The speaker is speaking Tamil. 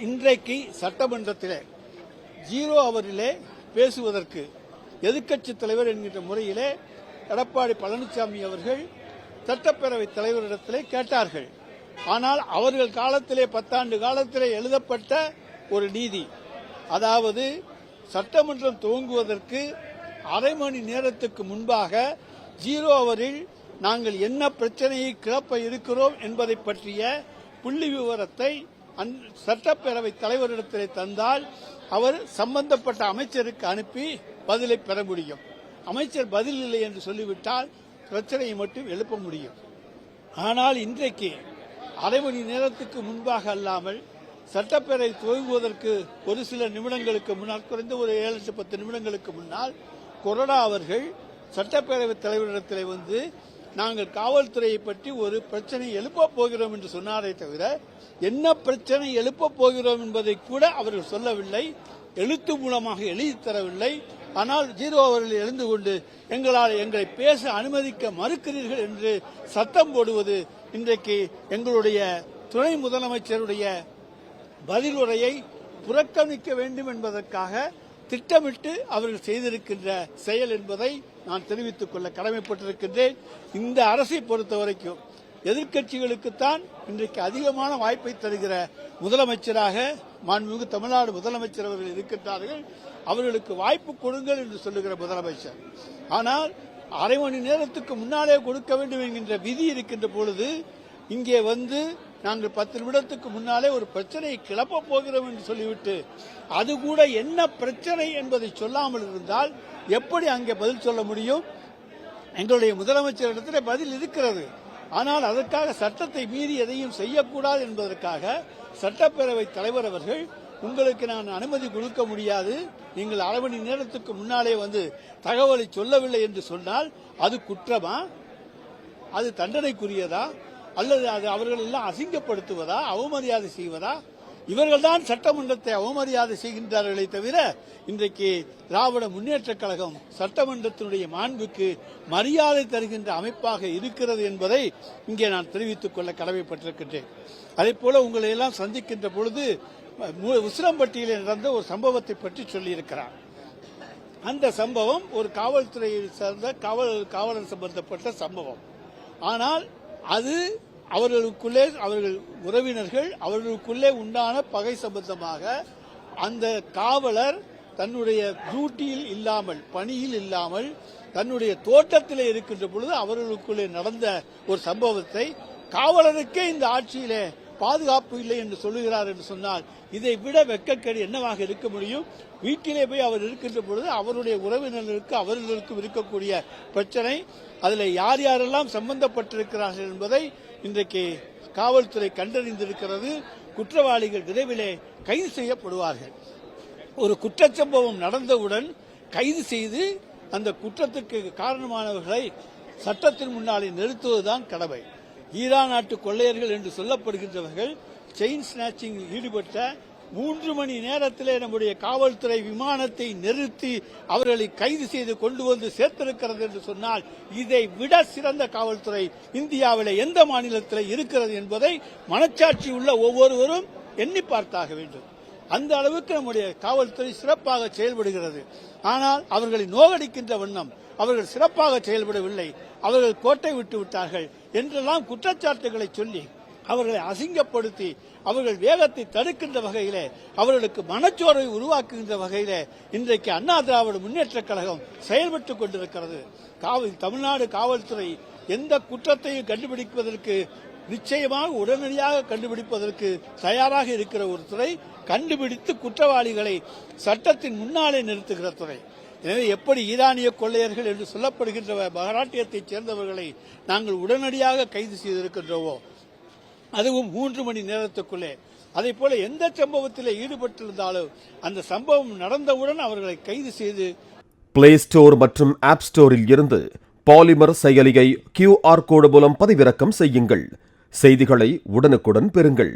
இன்றைக்கு சட்டமன்றத்திலே 0 அவரிலே பேசுவதற்கு எதிர்க்கட்சி தலைவர் என்கின்ற முறையிலே எடப்பாடி பழனிசாமி அவர்கள் சட்டப்பேரவைத் தலைவரிடத்திலே கேட்டார்கள். ஆனால் அவர்கள் காலத்திலே 10 ஆண்டு காலத்திலே எழுதப்பட்ட ஒரு நீதி, அதாவது சட்டமன்றம் துவங்குவதற்கு அரை மணி நேரத்துக்கு முன்பாக 0 அவரில் நாங்கள் என்ன பிரச்சனையை கிளப்ப இருக்கிறோம் என்பதை பற்றிய புள்ளி விவரத்தை சட்டப்பேரவைத் தலைவரிடத்திலே தந்தால் அவர் சம்பந்தப்பட்ட அமைச்சருக்கு அனுப்பி பதிலை பெற முடியும். அமைச்சர் பதில் இல்லை என்று சொல்லிவிட்டால் பிரச்சனையை மட்டும் எழுப்ப முடியும். ஆனால் இன்றைக்கு அரை மணி நேரத்துக்கு முன்பாக அல்லாமல் சட்டப்பேரவை துவங்குவதற்கு ஒரு சில நிமிடங்களுக்கு முன்னால், குறைந்த ஒரு 7-10 நிமிடங்களுக்கு முன்னால் கொறடா அவர்கள் சட்டப்பேரவைத் தலைவரிடத்தில் வந்து நாங்கள் காவல்துறையை பற்றி ஒரு பிரச்சனை எழுப்பப் போகிறோம் என்று சொன்னாரே தவிர என்ன பிரச்சனை எழுப்பப் போகிறோம் என்பதை கூட அவர்கள் சொல்லவில்லை, எழுத்து மூலமாக எழுதி தரவில்லை. ஆனால் 0 அவர்கள் எழுந்து கொண்டு எங்களை பேச அனுமதிக்க மறுக்கிறீர்கள் என்று சத்தம் போடுவது இன்றைக்கு எங்களுடைய துணை முதலமைச்சருடைய பதிலுரையை புறக்கணிக்க வேண்டும் என்பதற்காக திட்டமிட்டு அவர்கள் செய்திருக்கின்ற செயல் என்பதை நான் தெரிவித்துக் கொள்ள கடமைப்பட்டிருக்கின்றேன். இந்த அரசை பொறுத்த வரைக்கும் எதிர்க்கட்சிகளுக்குத்தான் இன்றைக்கு அதிகமான வாய்ப்பை தருகிற முதலமைச்சராக மாண்புமிகு தமிழ்நாடு முதலமைச்சர் அவர்கள் இருக்கின்றார்கள். அவர்களுக்கு வாய்ப்பு கொடுங்கள் என்று சொல்லுகிற முதலமைச்சர். ஆனால் அரை மணி நேரத்துக்கு முன்னாலே கொடுக்க வேண்டும் என்கின்ற விதி இருக்கின்ற பொழுது இங்கே வந்து நாங்கள் 10 நிமிடத்துக்கு முன்னாலே ஒரு பிரச்சனையை கிளப்பப் போகிறோம் என்று சொல்லிவிட்டு அது கூட என்ன பிரச்சனை என்பதை சொல்லாமல் இருந்தால் எப்படி அங்கே பதில் சொல்ல முடியும்? எங்களுடைய முதலமைச்சரிடத்தில் பதில் இருக்கிறது. ஆனால் அதற்காக சட்டத்தை மீறி எதையும் செய்யக்கூடாது என்பதற்காக சட்டப்பேரவைத் தலைவர் அவர்கள் உங்களுக்கு நான் அனுமதி கொடுக்க முடியாது, நீங்கள் அரை மணி நேரத்துக்கு முன்னாலே வந்து தகவலை சொல்லவில்லை என்று சொன்னால் அது குற்றமா, அது தண்டனைக்குரியதா, அல்லது அது அவர்கள் எல்லாம் அசிங்கப்படுத்துவதா, அவமரியாதை செய்வதா? இவர்கள் தான் சட்டமன்றத்தை அவமரியாதை செய்கின்றார்களே தவிர இன்றைக்கு திராவிட முன்னேற்றக் கழகம் சட்டமன்றத்தினுடைய மாண்புக்கு மரியாதை தருகின்ற அமைப்பாக இருக்கிறது என்பதை இங்கே நான் தெரிவித்துக் கொள்ள கடமைப்பட்டிருக்கின்றேன். அதே போல உங்களை எல்லாம் சந்திக்கின்ற பொழுது உசிலம்பட்டியில் நடந்த ஒரு சம்பவத்தை பற்றி சொல்லியிருக்கிறார். அந்த சம்பவம் ஒரு காவல்துறையை சார்ந்த காவலர் சம்பந்தப்பட்ட சம்பவம். ஆனால் அது அவர்களுக்குள்ளே அவர்கள் உறவினர்கள் அவர்களுக்குள்ளே உண்டான பகை சம்பந்தமாக அந்த காவலர் தன்னுடைய டியூட்டியில் இல்லாமல், பணியில் இல்லாமல் தன்னுடைய தோட்டத்திலே இருக்கின்ற பொழுது அவர்களுக்குள்ளே நடந்த ஒரு சம்பவத்தை காவலருக்கே இந்த ஆட்சியிலே பாதுகாப்பு இல்லை என்று சொல்லுகிறார் என்று சொன்னால் இதை விட வெட்கக்கேடு என்னவாக இருக்க முடியும்? வீட்டிலே போய் அவர் இருக்கின்ற பொழுது அவருடைய உறவினர்களுக்கு அவர்களுக்கும் இருக்கக்கூடிய பிரச்சனை, அதில் யார் யாரெல்லாம் சம்பந்தப்பட்டிருக்கிறார்கள் என்பதை இன்றைக்கு காவல்துறை கண்டறிந்திருக்கிறது. குற்றவாளிகள் விரைவிலே கைது செய்யப்படுவார்கள். ஒரு குற்றச்சம்பவம் நடந்தவுடன் கைது செய்து அந்த குற்றத்திற்கு காரணமானவர்களை சட்டத்தின் முன்னாலே நிறுத்துவதுதான் கடமை. ஈரான் நாட்டு கொள்ளையர்கள் என்று சொல்லப்படுகின்றவர்கள் செயின் ஸ்நாச்சிங்கில் ஈடுபட்ட 3 மணி நேரத்திலே நம்முடைய காவல்துறை விமானத்தை நிறுத்தி அவர்களை கைது செய்து கொண்டு வந்து சேர்த்திருக்கிறது என்று சொன்னால் இதை விட சிறந்த காவல்துறை இந்தியாவில் எந்த மாநிலத்தில் இருக்கிறது என்பதை மனச்சாட்சி உள்ள ஒவ்வொருவரும் எண்ணி பார்த்தாக வேண்டும். அந்த அளவுக்கு நம்முடைய காவல்துறை சிறப்பாக செயல்படுகிறது. ஆனால் அவர்களை நோகடிக்கின்ற வண்ணம் அவர்கள் சிறப்பாக செயல்படவில்லை, அவர்கள் கோட்டை விட்டு விட்டார்கள் என்றெல்லாம் குற்றச்சாட்டுகளை சொல்லி அவர்களை அசிங்கப்படுத்தி அவர்கள் வேகத்தை தடுக்கின்ற வகையிலே அவர்களுக்கு மனச்சோர்வை உருவாக்குகின்ற வகையிலே இன்றைக்கு அண்ணா திராவிட முன்னேற்றக் கழகம் செயல்பட்டுக் கொண்டிருக்கிறது. தமிழ்நாடு காவல்துறை எந்த குற்றத்தையும் கண்டுபிடிப்பதற்கு நிச்சயமாக உடனடியாக கண்டுபிடிப்பதற்கு தயாராக இருக்கிற ஒரு துறை, கண்டுபிடித்து குற்றவாளிகளை சட்டத்தின் முன்னாலே நிறுத்துகிற துறை. எனவே எப்படி ஈரானிய கொள்ளையர்கள் என்று சொல்லப்படுகின்ற மகாராட்டியத்தைச் சேர்ந்தவர்களை நாங்கள் உடனடியாக கைது செய்திருக்கின்றோமோ, அதுவும் 3 மணி நேரத்துக்குள்ளே, அதே போல எந்த சம்பவத்தில் ஈடுபட்டிருந்தாலும் அந்த சம்பவம் நடந்தவுடன் அவர்களை கைது செய்து பிளே ஸ்டோர் மற்றும் ஆப் ஸ்டோரில் இருந்து பாலிமர் செயலியை QR கோடு மூலம் பதிவிறக்கம் செய்யுங்கள். செய்திகளை உடனுக்குடன் பெறுங்கள்.